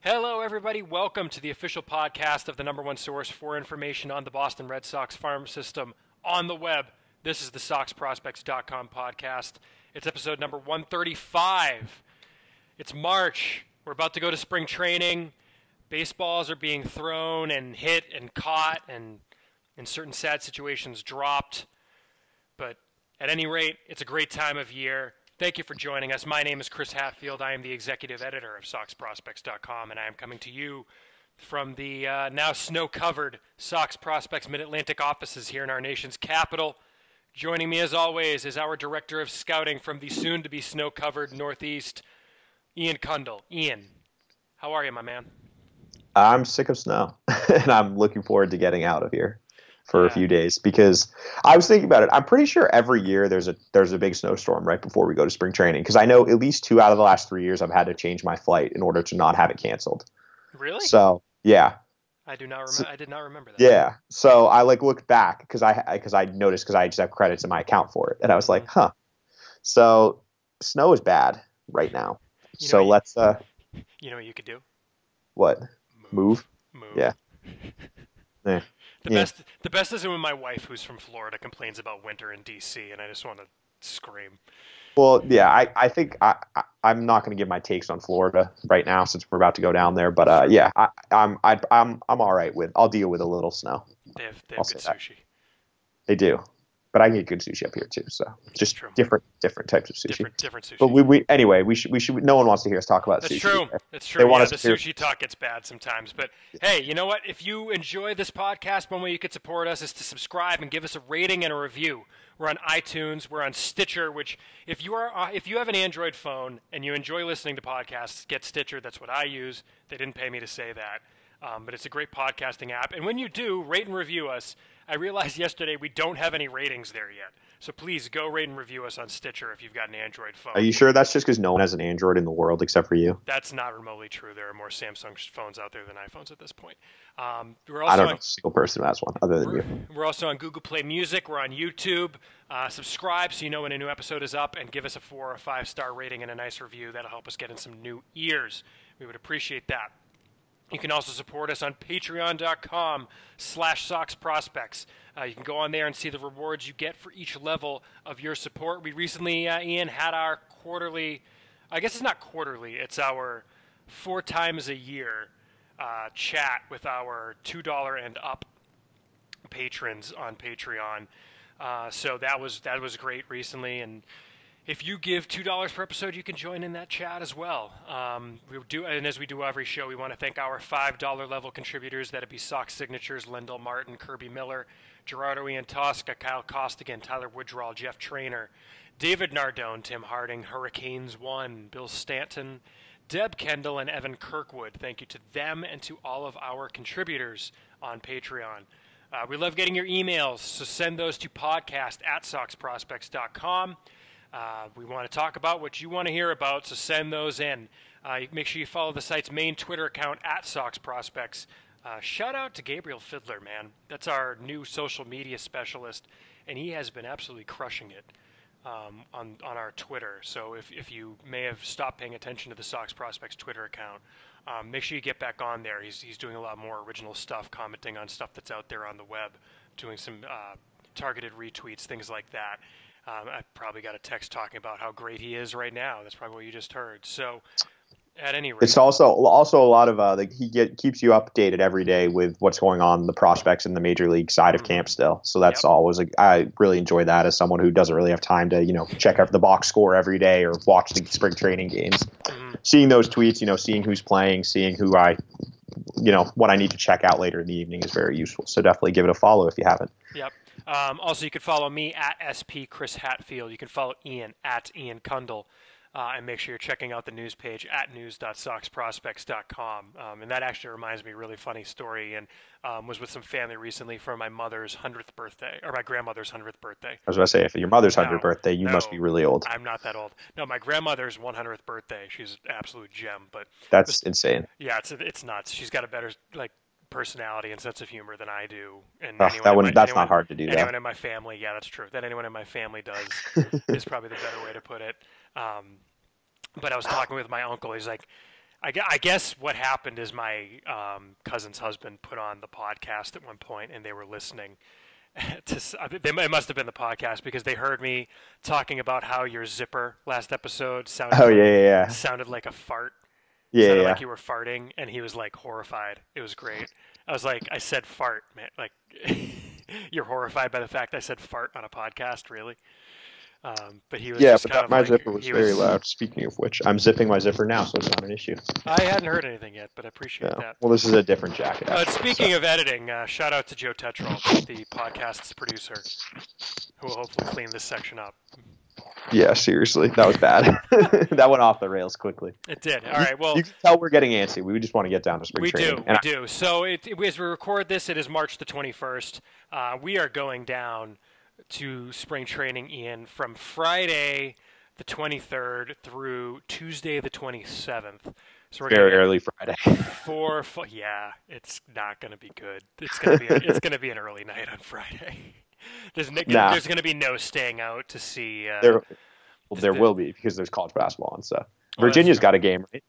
Hello, everybody. Welcome to the official podcast of the number one source for information on the Boston Red Sox farm system on the web. This is the SoxProspects.com podcast. It's episode number 135. It's March. We're about to go to spring training. Baseballs are being thrown and hit and caught and in certain sad situations dropped. But at any rate, it's a great time of year. Thank you for joining us. My name is Chris Hatfield. I am the executive editor of SoxProspects.com, and I am coming to you from the now snow-covered Sox Prospects Mid-Atlantic offices here in our nation's capital. Joining me, as always, is our director of scouting from the soon-to-be snow-covered Northeast, Ian Kundle. Ian, how are you, my man? I'm sick of snow, and I'm looking forward to getting out of here for a few days, because I was thinking about it. I'm pretty sure every year there's a big snowstorm right before we go to spring training, because I know at least 2 out of the last 3 years I've had to change my flight in order to not have it canceled. Really? So yeah, I did not remember that. Yeah, so I looked back because I noticed, because I just have credits in my account for it, and I was like, huh. So snow is bad right now. Let's you know what you could do? What? Move? Yeah. Yeah. The best is when my wife, who's from Florida, complains about winter in D.C., and I just want to scream. Well, yeah, I think I'm not going to give my takes on Florida right now since we're about to go down there. But yeah, I'm all right with. I'll deal with a little snow. They have good sushi. They do, but I can get good sushi up here too. So just different types of sushi. Different sushi. But we should. No one wants to hear us talk about sushi. That's true. Yeah, the sushi talk gets bad sometimes. But hey, you know what? If you enjoy this podcast, one way you could support us is to subscribe and give us a rating and a review. We're on iTunes. We're on Stitcher. Which, if you have an Android phone and you enjoy listening to podcasts, get Stitcher. That's what I use. They didn't pay me to say that, but it's a great podcasting app. And when you do, rate and review us. I realized yesterday we don't have any ratings there yet. So please go rate and review us on Stitcher if you've got an Android phone. Are you sure that's just because no one has an Android in the world except for you? That's not remotely true. There are more Samsung phones out there than iPhones at this point. I don't know a single person who has one other than you. We're also on Google Play Music. We're on YouTube. Subscribe so you know when a new episode is up, and give us a 4 or 5 star rating and a nice review. That'll help us get in some new ears. We would appreciate that. You can also support us on patreon.com/SoxProspects. You can go on there and see the rewards you get for each level of your support. We recently, Ian, had our quarterly, I guess it's not quarterly, it's our 4 times a year chat with our $2 and up patrons on Patreon. So that was great recently, and if you give $2 per episode, you can join in that chat as well. And as we do every show, we want to thank our $5 level contributors. That'd be Sox Signatures, Lendell Martin, Kirby Miller, Gerardo Ian Tosca, Kyle Costigan, Tyler Woodrow, Jeff Trainer, David Nardone, Tim Harding, Hurricanes 1, Bill Stanton, Deb Kendall, and Evan Kirkwood. Thank you to them and to all of our contributors on Patreon. We love getting your emails, so send those to podcast@soxprospects.com. We want to talk about what you want to hear about, so send those in. Make sure you follow the site's main Twitter account @SoxProspects. Shout out to Gabriel Fiddler, man. That's our new social media specialist, and he has been absolutely crushing it on our Twitter. So if you may have stopped paying attention to the Sox Prospects Twitter account, make sure you get back on there. He's doing a lot more original stuff, commenting on stuff that's out there on the web, doing some targeted retweets, things like that. I probably got a text talking about how great he is right now. That's probably what you just heard. So, at any rate, it's also a lot of keeps you updated every day with what's going on in the prospects in the major league side of camp still. So that's always I really enjoy that as someone who doesn't really have time to check out the box score every day or watch the spring training games. Seeing those tweets, seeing who's playing, seeing who what I need to check out later in the evening is very useful. So definitely give it a follow if you haven't. Yep. Also, you can follow me @SPChrisHatfield. You can follow Ian @Ian Kundle. And make sure you're checking out the news page at news.soxprospects.com. And that actually reminds me of a really funny story, and was with some family recently for my mother's 100th birthday, or my grandmother's 100th birthday. I was going to say, if your mother's 100th birthday, you must be really old. I'm not that old. No, my grandmother's 100th birthday. She's an absolute gem. But that's insane. Yeah, it's nuts. She's got a better personality and sense of humor than I do. And that's not hard to do. Anyone in my family, yeah, that's true. That anyone in my family does is probably the better way to put it. But I was talking with my uncle. He's like, I guess what happened is my cousin's husband put on the podcast at one point, and they were listening. It must have been the podcast because they heard me talking about how your zipper last episode sounded like a fart. Sounded like you were farting, and he was like horrified. It was great. I was like, I said fart, man. Like, you're horrified by the fact I said fart on a podcast, really? But he was just kind of my like, zipper was very loud. Speaking of which, I'm zipping my zipper now, so it's not an issue. I hadn't heard anything yet, but I appreciate that. Well, this is a different jacket. Speaking of editing, shout out to Joe Tetrol, the podcast's producer, who will hopefully clean this section up. Yeah, seriously, that was bad. That went off the rails quickly. It did. All right, well, you can tell we're getting antsy. We just want to get down to spring training. We do. So as we record this, it is March the 21st. We are going down to spring training, Ian, from Friday the 23rd through Tuesday the 27th. So we're very early Friday. Yeah, it's not going to be good. It's going to be an early night on Friday. There's going to be no staying out to see. There will be because there's college basketball and stuff. Virginia's got a game, right?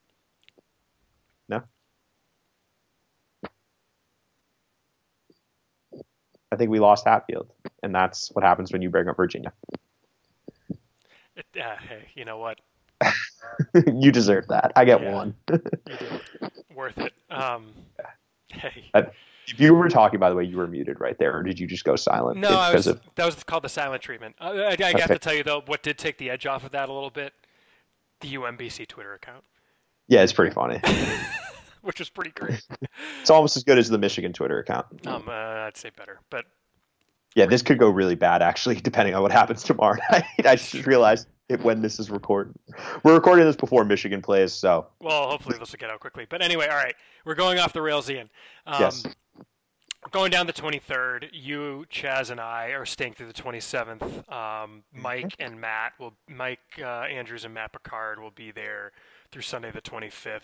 No. I think we lost Hatfield, and that's what happens when you bring up Virginia. Hey, you know what? You deserve that. I get one. You do. Worth it. Hey. If you were talking, by the way, you were muted right there, or did you just go silent? No, that was called the silent treatment. I have to tell you, though, what did take the edge off of that a little bit? The UMBC Twitter account. Yeah, it's pretty funny. Which was pretty great. It's almost as good as the Michigan Twitter account. I'd say better, but yeah, this could go really bad, actually, depending on what happens tomorrow night. I just realized when this is recorded. We're recording this before Michigan plays, so. Well, hopefully this will get out quickly. But anyway, all right, we're going off the rails, Ian. Yes. Going down the 23rd, you, Chaz, and I are staying through the 27th. Mike Andrews and Matt Picard will be there through Sunday the 25th.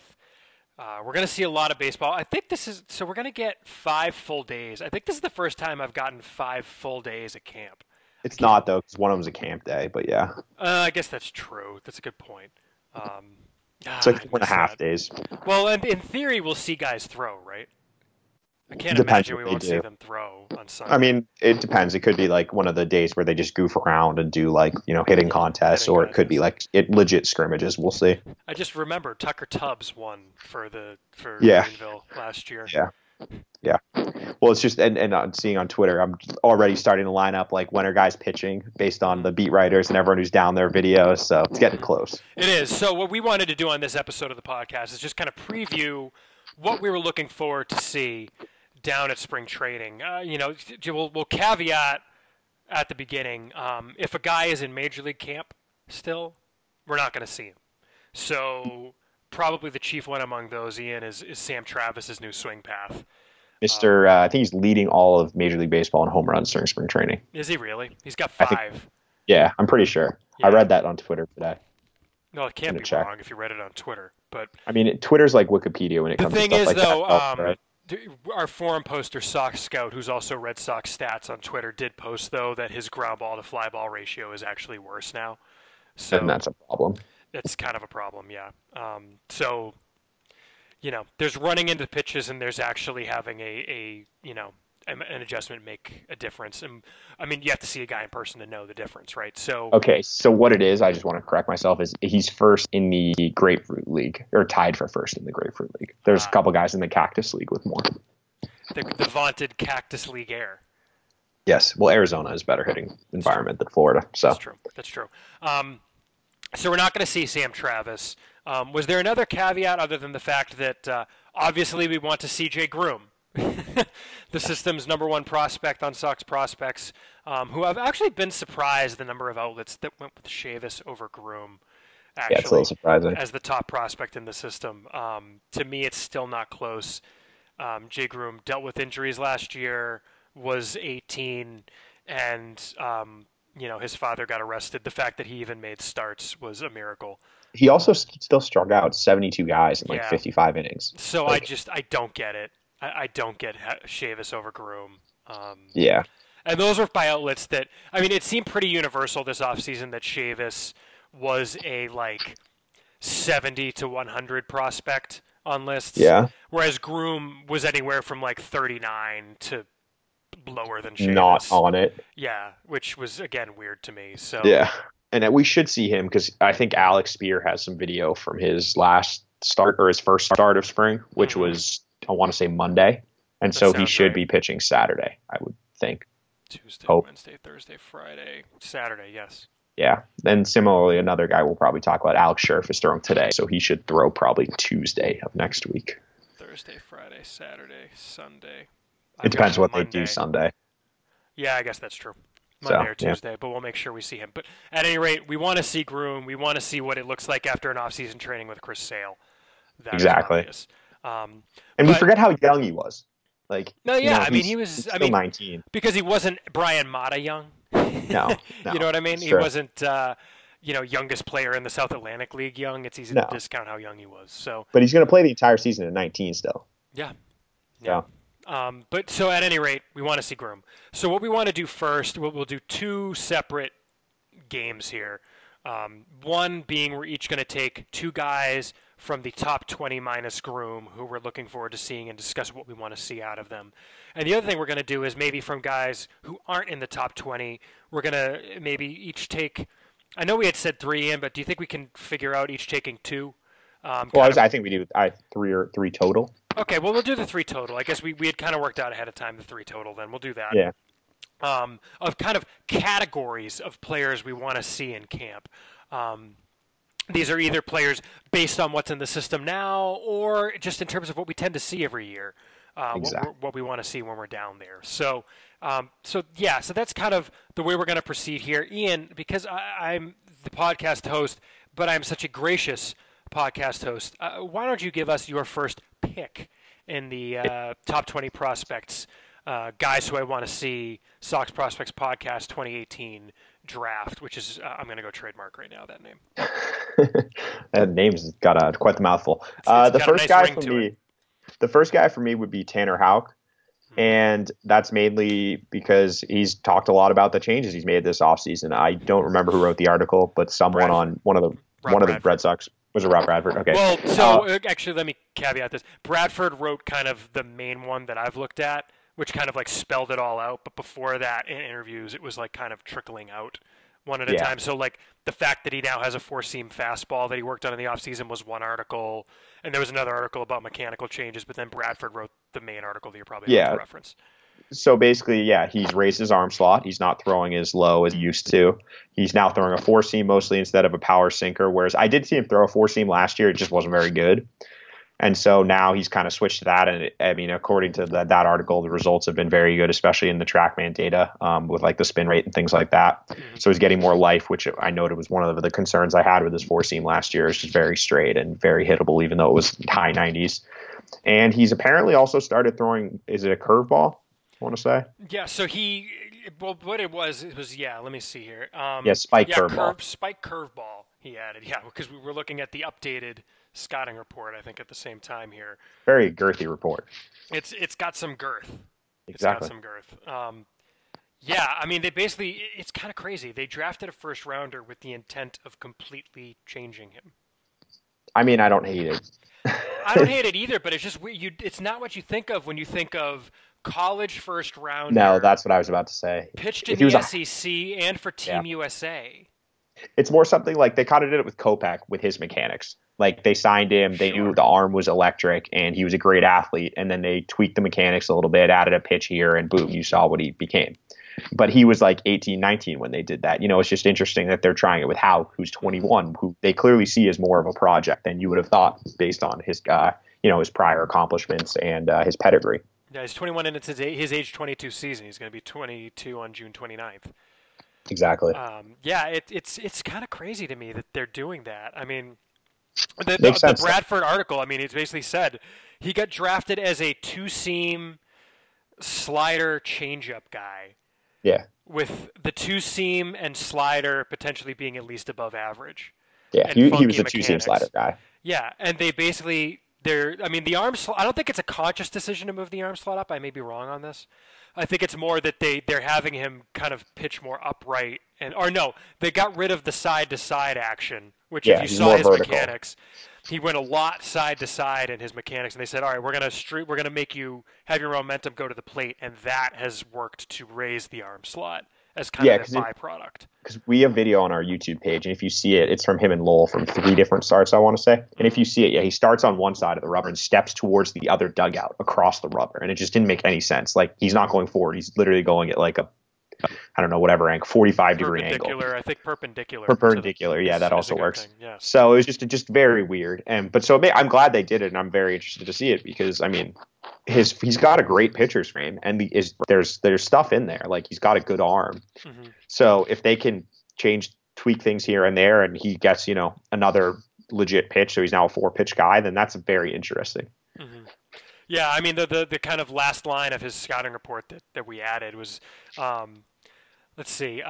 We're going to see a lot of baseball. I think we're going to get 5 full days. I think this is the first time I've gotten 5 full days at camp. It's not, though, because one of them's a camp day, but yeah. I guess that's true. That's a good point. It's like 4.5 days. Well, in theory, we'll see guys throw, right? I can't imagine we won't see them throw on Sunday. I mean, it depends. It could be like one of the days where they just goof around and do hitting contests, or it could be like legit scrimmages. We'll see. I just remember Tucker Tubbs won for Greenville last year. Yeah. Well, it's just and I'm seeing on Twitter, I'm already starting to line up like when are guys pitching based on the beat writers and everyone who's down their videos. So it's getting close. It is. So what we wanted to do on this episode of the podcast is just kind of preview what we were looking forward to see down at spring training. We'll caveat at the beginning, if a guy is in major league camp still, we're not going to see him. So probably the chief one among those, Ian, is Sam Travis's new swing path. I think he's leading all of Major League Baseball in home runs during spring training. Is he really? He's got 5. Yeah, I'm pretty sure. Yeah. I read that on Twitter today. No, it can't be wrong if you read it on Twitter. But I mean, Twitter's like Wikipedia when it comes to stuff like that. The thing is, though, our forum poster, Sox Scout, who's also Red Sox Stats on Twitter, did post, though, that his ground ball to fly ball ratio is actually worse now. So and that's a problem. It's kind of a problem, yeah. There's running into pitches and there's actually having an adjustment make a difference. And I mean, you have to see a guy in person to know the difference, right? So okay, so what it is, I just want to correct myself, is he's first in the Grapefruit League, or tied for first in the Grapefruit League. There's a couple guys in the Cactus League with more. The vaunted Cactus League air. Yes, well, Arizona is a better hitting environment than Florida. So That's true. So we're not going to see Sam Travis. Was there another caveat other than the fact that obviously we want to see Jay Groom, the system's #1 prospect on SoxProspects, who I've actually been surprised the number of outlets that went with Chavis over Groom. Actually, yeah, it's a little surprising. As the top prospect in the system. To me, it's still not close. Jay Groom dealt with injuries last year, was 18, and his father got arrested. The fact that he even made starts was a miracle. He also still struck out 72 guys in 55 innings. So I don't get it. I don't get Chavis over Groom. Yeah. And those were by outlets that, I mean, it seemed pretty universal this offseason that Chavis was a 70 to 100 prospect on lists. Yeah. Whereas Groom was anywhere from like 39 to lower than Chavis. Not on it. Yeah, which was, again, weird to me. So Yeah. And we should see him because I think Alex Spear has some video from his last start or his first start of spring, which was, I want to say, Monday. And so he should be pitching Saturday, I would think. Tuesday, Wednesday, Thursday, Friday, Saturday, yes. Yeah. Then similarly, another guy we'll probably talk about, Alex Scherff, is throwing today. So he should throw probably Tuesday of next week. Thursday, Friday, Saturday, Sunday. It depends what they do Sunday. Yeah, I guess that's true. Monday or Tuesday, but we'll make sure we see him. But at any rate, we want to see Groom. We want to see what it looks like after an off-season training with Chris Sale. Exactly. And we forget how young he was. Like, I mean, he was still 19. Because he wasn't Brian Mata young. No. You know what I mean? He wasn't, youngest player in the South Atlantic League young. It's easy to discount how young he was. So, but he's going to play the entire season at 19 still. Yeah. But so at any rate, we want to see Groom. So what we want to do first, we'll do two separate games here. One being we're each going to take two guys from the top 20 minus Groom who we're looking forward to seeing and discuss what we want to see out of them. And the other thing we're going to do is maybe from guys who aren't in the top 20, we're going to maybe each take, I know we had said 3 in, but do you think we can figure out each taking 2? I think we do 3 total. Okay, well, we'll do the 3 total. I guess we had kind of worked out ahead of time the 3 total then. We'll do that. Yeah. Of kind of categories of players we want to see in camp. These are either players based on what's in the system now or just in terms of what we tend to see every year, what we want to see when we're down there. So that's kind of the way we're going to proceed here. Ian, because I'm the podcast host, but I'm such a gracious podcast host, why don't you give us your first pick in the top 20 prospects, guys who I want to see, Sox Prospects Podcast 2018 draft, which is, I'm going to go trademark right now, that name. That name's got quite the mouthful. The first guy for me would be Tanner Houck. And that's mainly because he's talked a lot about the changes he's made this offseason. I don't remember who wrote the article, but someone on one of the Red Sox. Was it Rob Bradford? Okay. Well, so actually, let me caveat this. Bradford wrote kind of the main one that I've looked at, which kind of like spelled it all out. But before that, in interviews, it was like kind of trickling out one at a time. So like the fact that he now has a 4-seam fastball that he worked on in the offseason was one article, and there was another article about mechanical changes. But then Bradford wrote the main article that you're probably going to reference. So basically, he's raised his arm slot. He's not throwing as low as he used to. He's now throwing a 4-seam mostly instead of a power sinker, whereas I did see him throw a 4-seam last year. It just wasn't very good. And so now he's kind of switched to that. And according to that article, the results have been very good, especially in the TrackMan data with like the spin rate and things like that. So he's getting more life, which I noted was one of the concerns I had with his 4-seam last year. It's just very straight and very hittable, even though it was high 90s. And he's apparently also started throwing, is it a curveball? I want to say. Yeah, so what it was, let me see here. Spike curveball. Spike curveball he added, because we were looking at the updated scouting report, I think, at the same time here. Very girthy report. It's got some girth. Exactly. It's got some girth. I mean, it's kind of crazy. They drafted a first rounder with the intent of completely changing him. I mean, I don't hate it. I don't hate it either, but it's just it's not what you think of when you think of college first rounder. No, that's what I was about to say. Pitched in the SEC and for Team USA. It's more something like they kind of did it with Kopech with his mechanics. Like they signed him, they knew the arm was electric, and he was a great athlete. And then they tweaked the mechanics a little bit, added a pitch here, and boom, you saw what he became. But he was like 18, 19 when they did that. It's just interesting that they're trying it with Houck, who's 21, who they clearly see as more of a project than you would have thought based on his, his prior accomplishments and his pedigree. Yeah, he's 21 and it's his age 22 season. He's going to be 22 on June 29th. Exactly. It's kind of crazy to me that they're doing that. I mean, the Bradford article, I mean, it's basically said he got drafted as a 2-seam slider changeup guy. Yeah. With the 2-seam and slider potentially being at least above average. Yeah, he was a 2-seam slider guy. Yeah, and they I mean, the arm slot, I don't think it's a conscious decision to move the arm slot up. I may be wrong on this. I think it's more that they're having him kind of pitch more upright, or no, they got rid of the side to side action, which if you saw his mechanics, he went a lot side to side in his mechanics, and they said, all right, we're gonna make you have your momentum go to the plate, and that has worked to raise the arm slot as kind of a byproduct. Because we have video on our YouTube page, and if you see it, it's from him and Lowell from 3 different starts, I want to say. And if you see it, he starts on one side of the rubber and steps towards the other dugout across the rubber, and it just didn't make any sense. Like, he's not going forward. He's literally going at like a, I don't know, whatever angle, 45-degree angle. I think perpendicular. Perpendicular, yeah, that also works. Yes. So it was just very weird. But I'm glad they did it, and I'm very interested to see it because, I mean, he's got a great pitcher's frame, and there's stuff in there. Like, he's got a good arm. Mm-hmm. So if they can tweak things here and there, and he gets, another legit pitch, so he's now a 4-pitch guy, then that's very interesting. Mm-hmm. Yeah, I mean, the kind of last line of his scouting report that we added was, let's see,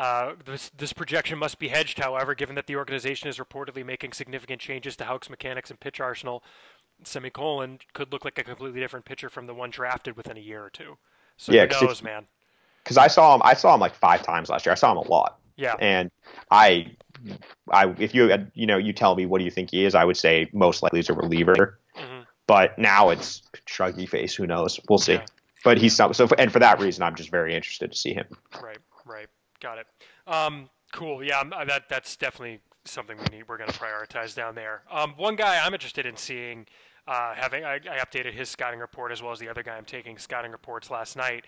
this projection must be hedged, however, given that the organization is reportedly making significant changes to Houck's mechanics and pitch arsenal, semicolon, could look like a completely different pitcher from the one drafted within a year or two. So who knows, man? Because I saw him like 5 times last year. I saw him a lot. Yeah. And if you tell me what do you think he is, I would say most likely he's a reliever. Mm-hmm. But now it's shruggy face. Who knows? We'll see. Yeah. But he's so for that reason, I'm just very interested to see him. Right. Got it. Cool. Yeah, that's definitely something we're going to prioritize down there. One guy I'm interested in seeing, I updated his scouting report as well as the other guy I'm taking scouting reports last night,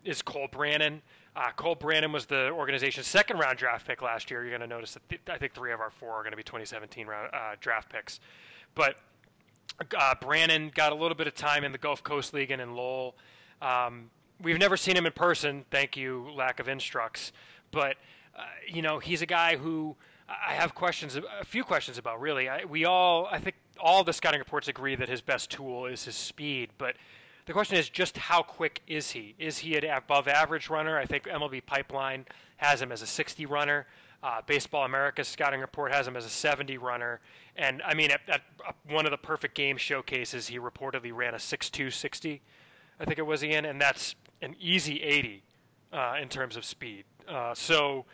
is Cole Brannen. Cole Brannen was the organization's 2nd-round draft pick last year. You're going to notice that I think 3 of our 4 are going to be 2017 draft picks. But Brannen got a little bit of time in the Gulf Coast League and in Lowell. We've never seen him in person, thank you, lack of instructs. But, he's a guy who I have a few questions about, really. I think all the scouting reports agree that his best tool is his speed. But the question is just how quick is he? Is he an above-average runner? I think MLB Pipeline has him as a 60 runner. Baseball America's scouting report has him as a 70 runner. And, I mean, at one of the perfect game showcases, he reportedly ran a 6.2 60, I think it was, Ian, and that's an easy 80 in terms of speed. So,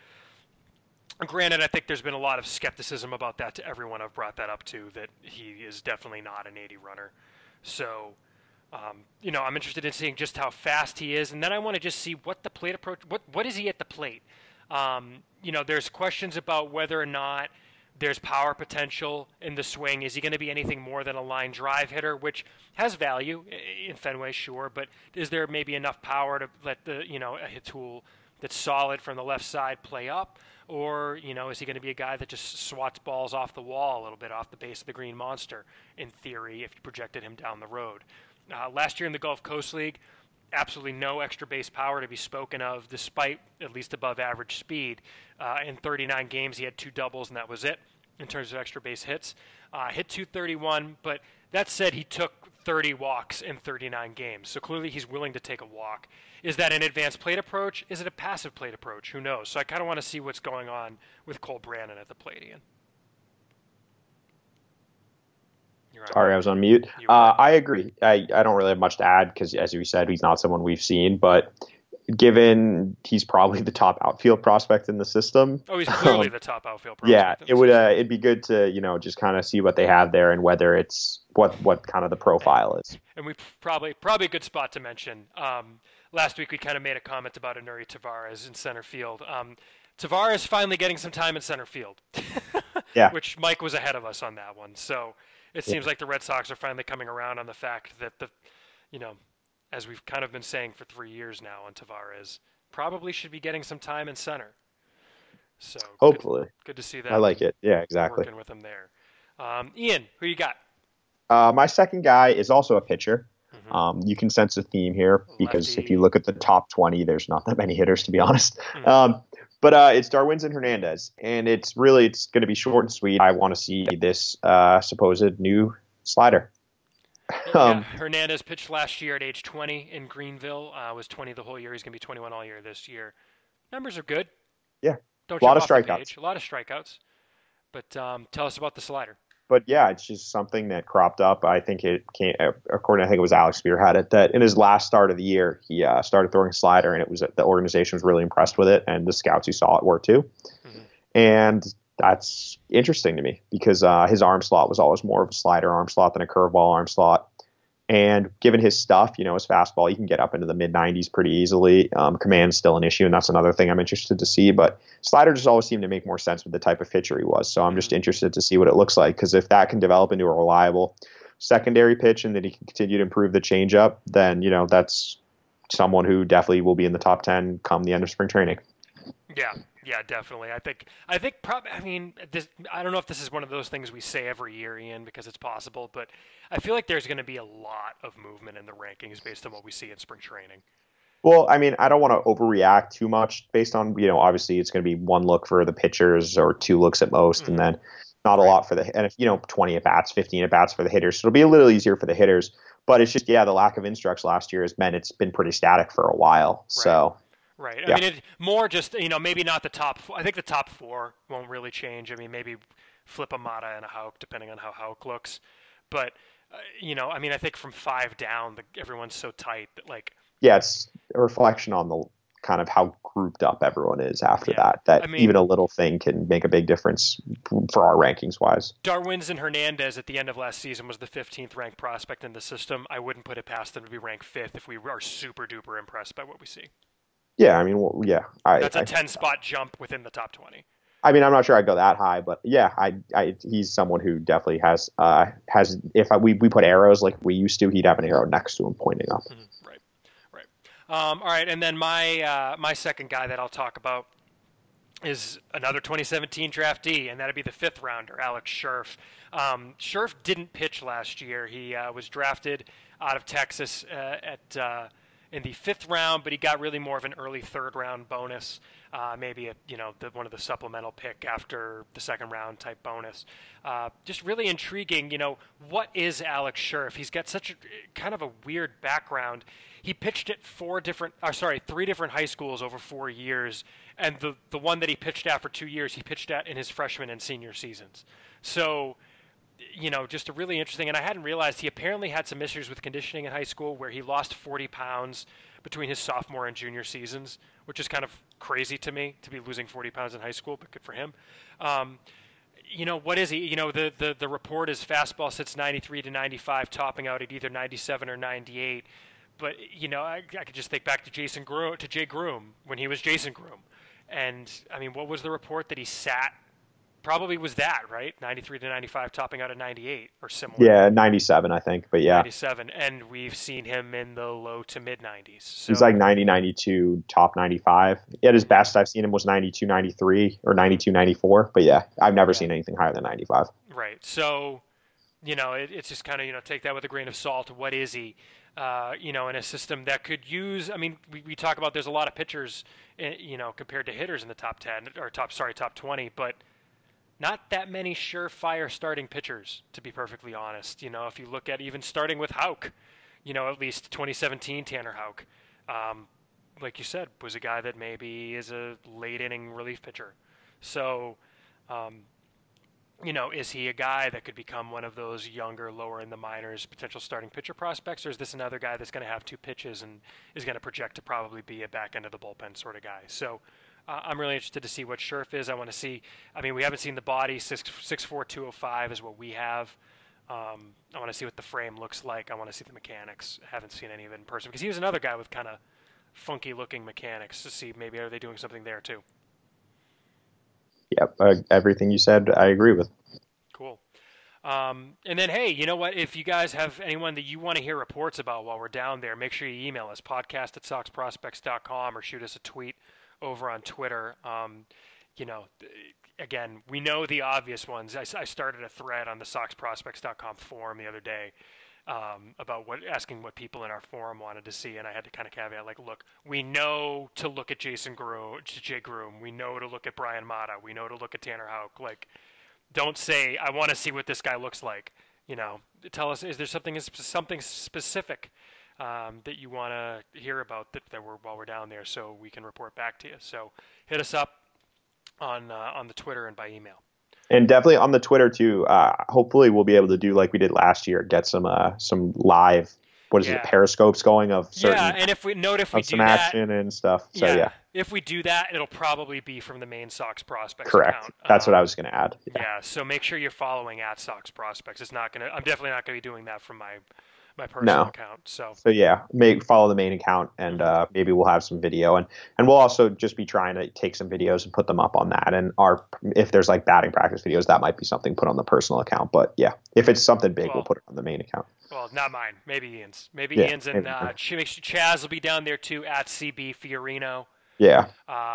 granted, I think there's been a lot of skepticism about that to everyone I've brought that up to, that he is definitely not an 80 runner. So, I'm interested in seeing just how fast he is, and then I want to just see what the plate approach, what is he at the plate? There's questions about whether or not there's power potential in the swing. Is he going to be anything more than a line drive hitter, which has value in Fenway, sure, but is there maybe enough power to let a hit tool that's solid from the left side play up? Or, is he going to be a guy that just swats balls off the wall a little bit off the base of the green monster, in theory, if you projected him down the road? Last year in the Gulf Coast League, absolutely no extra base power to be spoken of, despite at least above average speed. In 39 games, he had 2 doubles, and that was it in terms of extra base hits. Hit 231, but that said, he took 30 walks in 39 games. So clearly he's willing to take a walk. Is that an advanced plate approach? Is it a passive plate approach? Who knows? So I kind of want to see what's going on with Cole Brannen at the plate, Ian. Sorry, I was on mute. I agree. I don't really have much to add because, as you said, he's not someone we've seen. But given he's probably the top outfield prospect in the system. Oh, he's clearly the top outfield prospect. Yeah, it'd be good to just kind of see what they have there and whether it's what kind of the profile is. And we probably a good spot to mention. Last week we kind of made a comment about Anuri Tavares in center field. Tavares finally getting some time in center field. Yeah. Which Mike was ahead of us on that one. So it seems like the Red Sox are finally coming around on the fact that as we've kind of been saying for 3 years now on Tavares, probably should be getting some time in center. So hopefully. Good to see that. I like it. Yeah, exactly. Working with him there. Ian, who you got? My second guy is also a pitcher. Mm-hmm. You can sense a theme here because if you look at the top 20, there's not that many hitters, to be honest. Mm-hmm. But it's Darwinzon Hernandez, and it's going to be short and sweet. I want to see this supposed new slider. Hernandez pitched last year at age 20 in Greenville. Was 20 the whole year. He's going to be 21 all year this year. Numbers are good. Yeah. Don't a lot of strikeouts. A lot of strikeouts. But tell us about the slider. But yeah, it's just something that cropped up. I think it came, according, I think it was Alex Scherff had it, that in his last start of the year, he started throwing a slider, and it was the organization was really impressed with it, and the scouts who saw it were too. Mm-hmm. And that's interesting to me because his arm slot was always more of a slider arm slot than a curveball arm slot. And given his stuff, his fastball, he can get up into the mid 90s pretty easily. Command's still an issue, and that's another thing I'm interested to see. But slider just always seemed to make more sense with the type of pitcher he was. So I'm just interested to see what it looks like, because if that can develop into a reliable secondary pitch and that he can continue to improve the changeup, then, that's someone who definitely will be in the top 10 come the end of spring training. Yeah, definitely. I think probably. I mean, I don't know if this is one of those things we say every year, Ian, because it's possible, but I feel like there's going to be a lot of movement in the rankings based on what we see in spring training. Well, I mean, I don't want to overreact too much based on, obviously it's going to be one look for the pitchers or two looks at most, and then not a lot for and if 20 at bats, 15 at bats for the hitters, so it'll be a little easier for the hitters. But it's just the lack of instructs last year has meant it's been pretty static for a while. Right. So. Right. I mean, more just, maybe not the top four. I think the top four won't really change. I mean, maybe flip a Mata and a Houck, depending on how Houck looks. But, I mean, I think from 5 down, everyone's so tight that, like... Yeah, it's a reflection on the kind of how grouped up everyone is after that. I mean, even a little thing can make a big difference for our rankings-wise. Darwinzon Hernandez at the end of last season was the 15th ranked prospect in the system. I wouldn't put it past them to be ranked 5th if we are super-duper impressed by what we see. Yeah, I mean, that's a 10-spot jump within the top 20. I mean, I'm not sure I'd go that high, but yeah, he's someone who definitely has if we put arrows like we used to, he'd have an arrow next to him pointing up. Mm-hmm. Right. All right, and then my second guy that I'll talk about is another 2017 draftee, and that'd be the 5th rounder, Alex Scherff. Scherff didn't pitch last year. He was drafted out of Texas in the 5th round, but he got really more of an early 3rd round bonus, maybe one of the supplemental pick after the 2nd round type bonus. Just really intriguing. What is Alex Scherff? He's got such a kind of a weird background. He pitched at 3 different high schools over 4 years, and the one that he pitched at for 2 years, he pitched at in his freshman and senior seasons. So, just a really interesting, and I hadn't realized he apparently had some issues with conditioning in high school where he lost 40 pounds between his sophomore and junior seasons, which is kind of crazy to me to be losing 40 pounds in high school, but good for him. What is he? The report is fastball sits 93 to 95, topping out at either 97 or 98. But, I could just think back to Jay Groom when he was Jason Groom. And, I mean, what was the report that he sat? Probably was that, right? 93 to 95, topping out at 98 or similar. Yeah, 97, I think, but yeah. 97, and we've seen him in the low to mid-90s. So. He's like 90, 92, top 95. At his best, I've seen him was 92, 93, or 92, 94. But yeah, I've never seen anything higher than 95. Right. So, it's just kind of, take that with a grain of salt. What is he? In a system that could use, I mean, we talk about there's a lot of pitchers, compared to hitters in the top 10, or top 20, but not that many surefire starting pitchers, to be perfectly honest. If you look at even starting with Houck, at least 2017 Tanner Houck, like you said, was a guy that maybe is a late inning relief pitcher. So, is he a guy that could become one of those younger, lower in the minors potential starting pitcher prospects, or is this another guy that's going to have 2 pitches and is going to project to probably be a back end of the bullpen sort of guy? So I'm really interested to see what Scherff is. I want to see, we haven't seen the body. 6'4", 205 is what we have. I want to see what the frame looks like. I want to see the mechanics. I haven't seen any of it in person because he was another guy with kind of funky looking mechanics to see maybe are they doing something there too. Yep, everything you said, I agree with. Cool. And then, hey, you know what? If you guys have anyone that you want to hear reports about while we're down there, make sure you email us, podcast@SoxProspects.com, or shoot us a tweet over on Twitter. Again, we know the obvious ones. I started a thread on the SoxProspects.com forum the other day about asking what people in our forum wanted to see, and I had to kind of caveat, like, look, we know to look at Jay Groom. We know to look at Brian Mata. We know to look at Tanner Houck. Like, don't say, I want to see what this guy looks like. Tell us, is there something specific that you want to hear about while we're down there so we can report back to you. So hit us up on the Twitter and by email. And definitely on the Twitter too. Hopefully we'll be able to do like we did last year, get some live, what is it, Yeah. periscopes going of Yeah, certain and if we some do that, action and stuff. So yeah, yeah, if we do that, it'll probably be from the main Sox Prospects correct. account. That's what I was going to add. Yeah. Yeah, so make sure you're following at Sox Prospects. It's not gonna. I'm definitely not gonna be doing that from my personal No. account. So So yeah, follow the main account, and maybe we'll have some video, and we'll also just be trying to take some videos and put them up on that. And if there's like batting practice videos, that might be something put on the personal account. But yeah, if it's something big, we'll put it on the main account. Well, not mine. Maybe Ian's. Maybe Yeah, Ian's, and Chaz will be down there too at CB Fiorino. Yeah.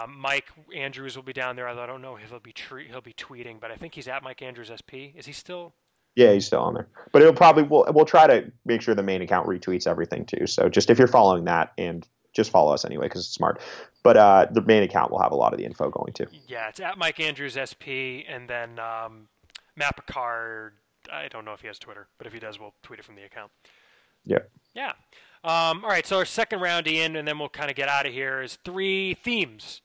Mike Andrews will be down there. Although I don't know if he'll be tweeting, but I think he's at Mike Andrews SP. Is he still? Yeah, he's still on there. But it'll probably we'll try to make sure the main account retweets everything too. So just if you're following that, and just follow us anyway because it's smart. But the main account will have a lot of the info going too. Yeah, it's at Mike Andrews SP, and then Matt Picard. I don't know if he has Twitter, but if he does, we'll tweet it from the account. Yeah. Yeah. All right, so our second round, Ian, and then we'll kind of get out of here, is 3 themes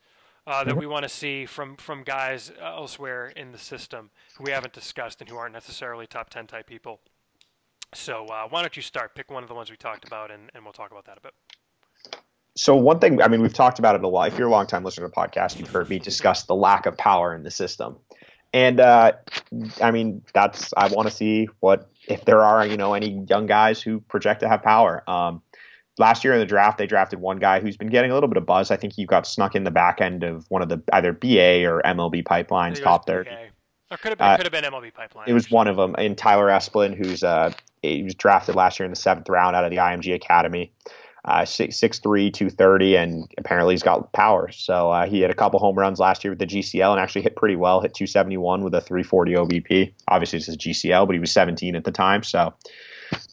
that we want to see from guys elsewhere in the system who we haven't discussed and who aren't necessarily top 10 type people. So why don't you start? Pick one of the ones we talked about, and we'll talk about that a bit. So one thing, I mean, we've talked about it a lot. If you're a long-time listener to the podcast, you've heard me discuss the lack of power in the system. And, I mean, I want to see if there are, any young guys who project to have power. Last year in the draft, they drafted one guy who's been getting a little bit of buzz. I think he got snuck in the back end of one of the either BA or MLB pipelines, top 30. Or could have been MLB pipeline. It was one of them. And Tyler Esplin, he was drafted last year in the 7th round out of the IMG Academy. 6'3", 230, and apparently he's got power. So he had a couple home runs last year with the GCL and actually hit pretty well, hit 271 with a 340 OBP. Obviously, it's his GCL, but he was 17 at the time. So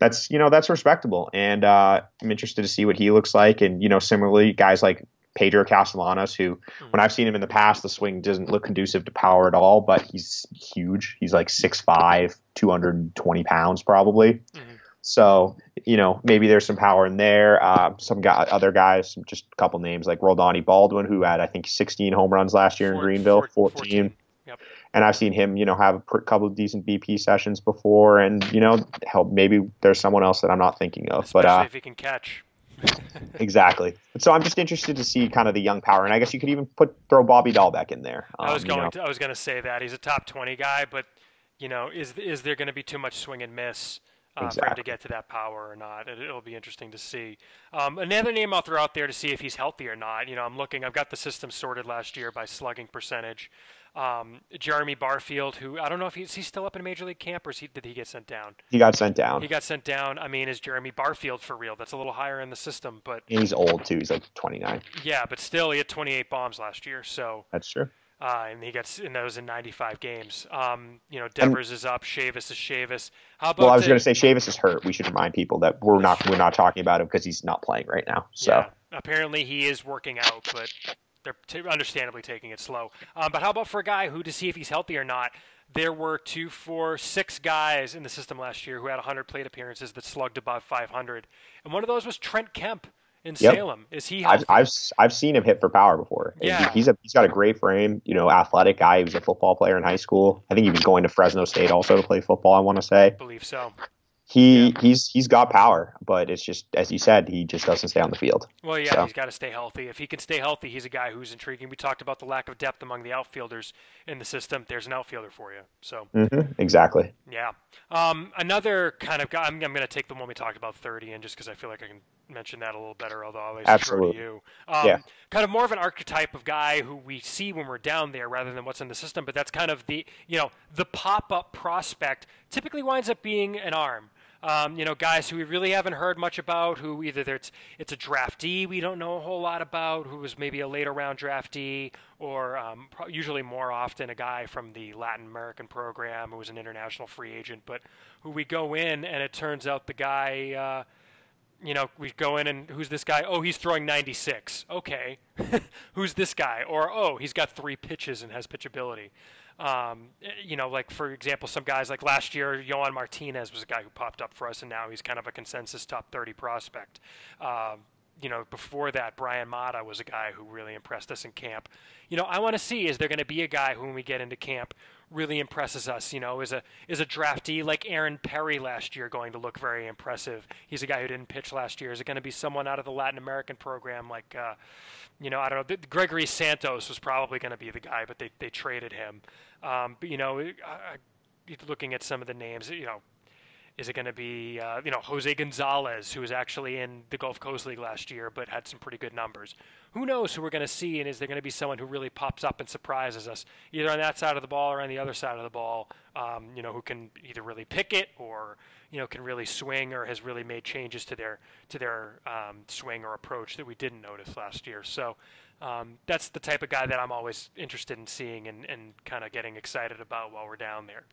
that's respectable. And I'm interested to see what he looks like. And, similarly, guys like Pedro Castellanos, who when I've seen him in the past, the swing doesn't look conducive to power at all, but he's huge. He's like 6'5", 220 pounds probably. Mm-hmm. So, maybe there's some power in there. Other guys, just a couple names like Roldani Baldwin, who had, I think, 16 home runs last year in Greenville, 14. Yep. And I've seen him, have a couple of decent BP sessions before, and, help. Maybe there's someone else that I'm not thinking of. Especially if he can catch. Exactly. So I'm just interested to see kind of the young power, and I guess you could even throw Bobby Dahlbeck in there. I was going to say that he's a top 20 guy, but is there going to be too much swing and miss? Exactly. For him to get to that power or not. It'll be interesting to see. Another name I'll throw out there to see if he's healthy or not. I've got the system sorted last year by slugging percentage. Jeremy Barfield, who I don't know if he's still up in Major League camp or did he get sent down? He got sent down. He got sent down. I mean, is Jeremy Barfield for real? That's a little higher in the system, but and he's old too. He's like 29. Yeah, but still, he had 28 bombs last year. So that's true. And that was in 95 games. Devers is up. Chavis is Chavis. How about? Well, I was going to say Chavis is hurt. We should remind people that we're not talking about him because he's not playing right now. So yeah, apparently he is working out, but they're understandably taking it slow. But how about for a guy who, to see if he's healthy or not? There were 2, 4, 6 guys in the system last year who had 100 plate appearances that slugged above 500, and one of those was Trent Kemp. In Salem, is he healthy? I've seen him hit for power before. Yeah. He's got a great frame, athletic guy. He was a football player in high school. I think he was going to Fresno State also to play football, I want to say. I believe so. He's got power, but it's just, as you said, he just doesn't stay on the field. Well, yeah, He's got to stay healthy. If he can stay healthy, he's a guy who's intriguing. We talked about the lack of depth among the outfielders in the system. There's an outfielder for you. So exactly. Yeah. Another kind of guy. I'm going to take the one we talked about 30, and just because I feel like I can mention that a little better, although I always throw to you. Kind of more of an archetype of guy who we see when we're down there rather than what's in the system. But that's kind of the pop-up prospect typically winds up being an arm. Guys who we really haven't heard much about, who either it's a draftee we don't know a whole lot about, who was maybe a later round draftee, or usually more often a guy from the Latin American program who was an international free agent, but who we go in and it turns out the guy, we go in and who's this guy? Oh, he's throwing 96. Okay. Who's this guy? Or, oh, he's got 3 pitches and has pitchability. Like for example, some guys like last year, Yohan Martinez was a guy who popped up for us, and now he's kind of a consensus top 30 prospect. before that, Brian Mata was a guy who really impressed us in camp. I want to see, is there going to be a guy who, when we get into camp, really impresses us? Is a draftee like Aaron Perry last year going to look very impressive? He's a guy who didn't pitch last year. Is it going to be someone out of the Latin American program like, I don't know, Gregory Santos was probably going to be the guy, but they traded him. Looking at some of the names, is it going to be, Jose Gonzalez, who was actually in the Gulf Coast League last year but had some pretty good numbers? Who knows who we're going to see, and is there going to be someone who really pops up and surprises us, either on that side of the ball or on the other side of the ball, who can either really pick it or, can really swing or has really made changes to their swing or approach that we didn't notice last year. So that's the type of guy that I'm always interested in seeing and kind of getting excited about while we're down there.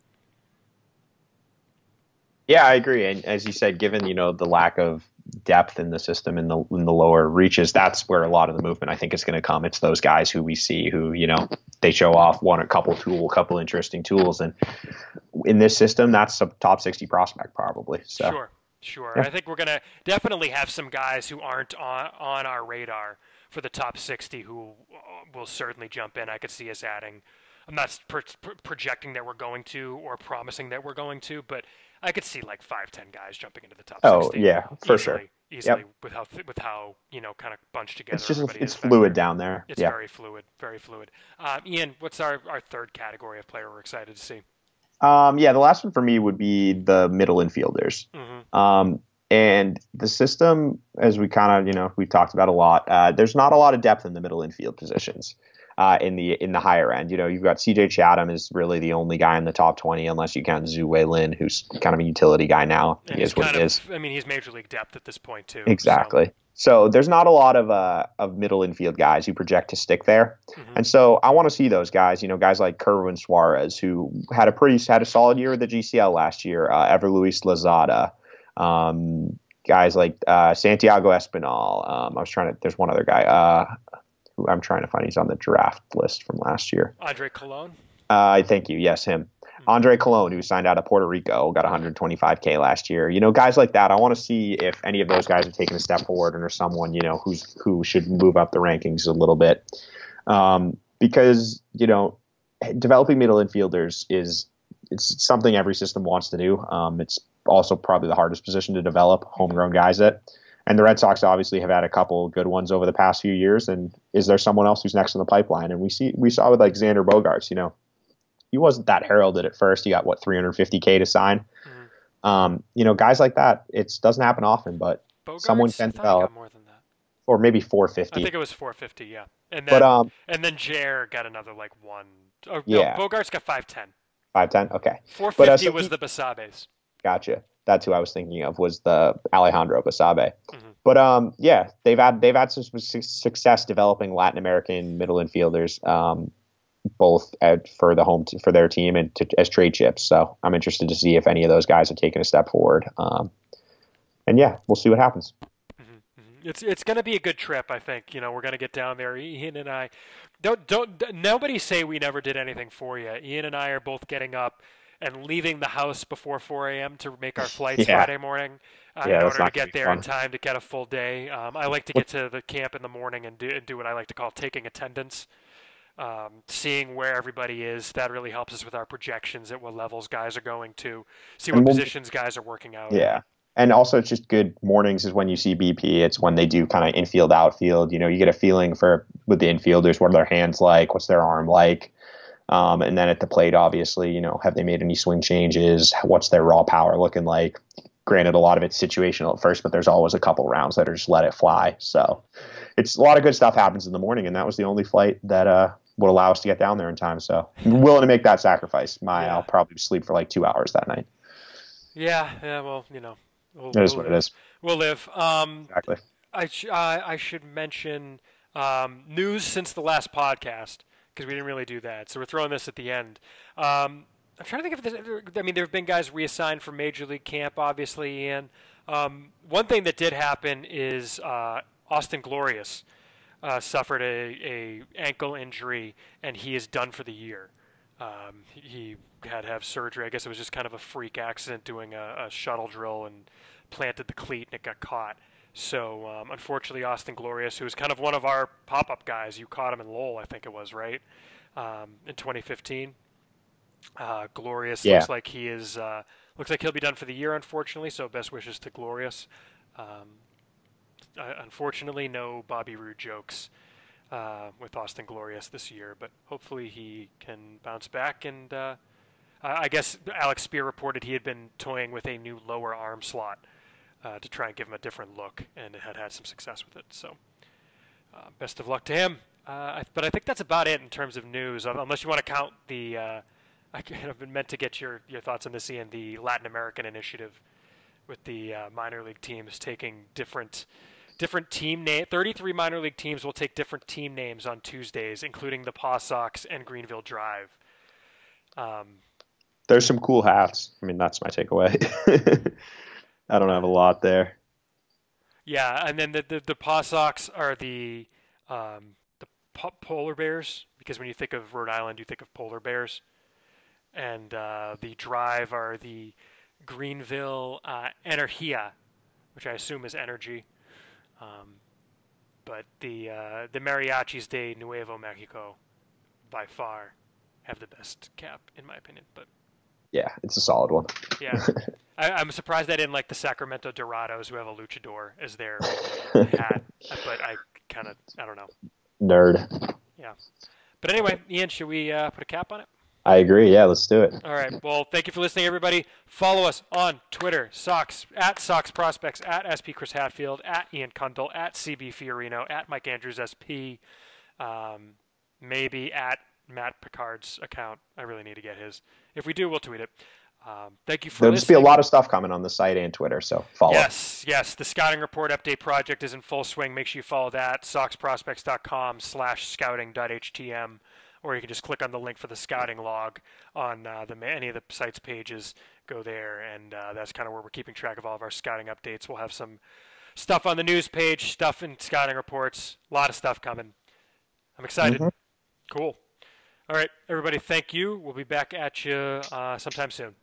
Yeah, I agree. And as you said, given, the lack of depth in the system in the lower reaches, that's where a lot of the movement I think is going to come. It's those guys who we see who, they show off a couple interesting tools. And in this system, that's a top 60 prospect probably. So. Sure. Yeah. I think we're going to definitely have some guys who aren't on our radar for the top 60 who will certainly jump in. I could see us adding. I'm not projecting that we're going to or promising that we're going to, but I could see like 5-10 guys jumping into the top 60. Oh yeah, for sure. Easily, with how kind of bunched together. It's fluid down there. It's very fluid. Ian, what's our third category of player we're excited to see? The last one for me would be the middle infielders. Mm-hmm. And the system, as we kind of, we've talked about a lot, there's not a lot of depth in the middle infield positions. In the higher end, you've got CJ Chatham is really the only guy in the top 20, unless you count Zhu Wei Lin, who's kind of a utility guy now. He is what he is. I mean, he's major league depth at this point too. Exactly. So there's not a lot of middle infield guys who project to stick there, mm-hmm. And so I want to see those guys. Guys like Kerwin Suarez, who had a solid year with the GCL last year. Ever Luis Lozada. Guys like Santiago Espinal. There's one other guy. I'm trying to find. He's on the draft list from last year. Andre Colon? Thank you. Yes, him. Mm-hmm. Andre Colon, who signed out of Puerto Rico, got $125K last year. Guys like that. I want to see if any of those guys are taking a step forward and are someone, who should move up the rankings a little bit. Because, developing middle infielders it's something every system wants to do. It's also probably the hardest position to develop homegrown guys at. And the Red Sox obviously have had a couple good ones over the past few years. And is there someone else who's next in the pipeline? And we saw with like Xander Bogaerts, he wasn't that heralded at first. He got $350K to sign. Mm-hmm. Guys like that, it doesn't happen often, but Bogaerts, someone can develop. More than that. Or maybe 450. I think it was 450, yeah. And then Jair got another like one. Oh, yeah. No, Bogaerts got 510. 510, okay. 450 was the Basabes. Gotcha. That's who I was thinking of, was the Alejandro Basabe. Mm-hmm. But they've had some success developing Latin American middle infielders, both for their team and as trade chips. So I'm interested to see if any of those guys have taken a step forward. We'll see what happens. Mm-hmm. It's going to be a good trip, I think. We're going to get down there. Ian and I don't nobody say we never did anything for you. Ian and I are both getting up and leaving the house before 4 a.m. to make our flights Friday morning in order to get there in time to get a full day. I like to get to the camp in the morning and do what I like to call taking attendance, seeing where everybody is. That really helps us with our projections at what levels guys are going to, see what positions guys are working out. Yeah. And also, it's just good mornings is when you see BP. It's when they do kind of infield, outfield. You get a feeling with the infielders, what are their hands like? What's their arm like? And then at the plate, obviously, have they made any swing changes? What's their raw power looking like? Granted, a lot of it's situational at first, but there's always a couple rounds that are just let it fly. So it's a lot of good stuff happens in the morning, and that was the only flight that would allow us to get down there in time. So I'm willing to make that sacrifice. I'll probably sleep for like 2 hours that night. Yeah. Well, it is what it is. We'll live. Exactly. I should mention news since the last podcast, because we didn't really do that. So we're throwing this at the end. I'm trying to think if there have been guys reassigned from Major League Camp, obviously, Ian. One thing that did happen is Austin Glorious suffered a ankle injury, and he is done for the year. He had to have surgery. I guess it was just kind of a freak accident doing a shuttle drill and planted the cleat, and it got caught. So unfortunately, Austin Glorious, who was kind of one of our pop-up guys, you caught him in Lowell, I think it was, right? In 2015. Glorious Yeah. looks like he'll be done for the year, unfortunately. So best wishes to Glorious. Unfortunately, no Bobby Roode jokes with Austin Glorious this year, but hopefully he can bounce back. And I guess Alex Spear reported he had been toying with a new lower arm slot to try and give him a different look, and had some success with it. So best of luck to him. But I think that's about it in terms of news, unless you want to count the I kind of meant to get your thoughts on this, Ian, the Latin American initiative with the minor league teams taking different team name. 33 minor league teams will take different team names on Tuesdays, including the Paw Sox and Greenville Drive. There's some cool hats. I mean, that's my takeaway. I don't have a lot there. Yeah, and then the Paw Sox are the polar bears, because when you think of Rhode Island, you think of polar bears. And the Drive are the Greenville Energia, which I assume is energy. But the Mariachis de Nuevo Mexico, by far, have the best cap, in my opinion. But yeah, it's a solid one. Yeah. I'm surprised I didn't like the Sacramento Dorados, who have a luchador as their hat. But I don't know. Nerd. Yeah. But anyway, Ian, should we put a cap on it? I agree. Yeah, let's do it. All right. Well, thank you for listening, everybody. Follow us on Twitter, at SoxProspects, at SP Chris Hatfield, at Ian Kundle, at CB Fiorino, at Mike Andrews SP, maybe at Matt Picard's account. I really need to get his. If we do, we'll tweet it. Thank you for There'll listening. just be a lot of stuff coming on the site and Twitter, so follow. Yes. The Scouting Report Update project is in full swing. Make sure you follow that, soxprospects.com/scouting.htm, or you can just click on the link for the scouting log on any of the site's pages. Go there, and that's kind of where we're keeping track of all of our scouting updates. We'll have some stuff on the news page, stuff in scouting reports, a lot of stuff coming. I'm excited. Cool. All right, everybody, thank you. We'll be back at you sometime soon.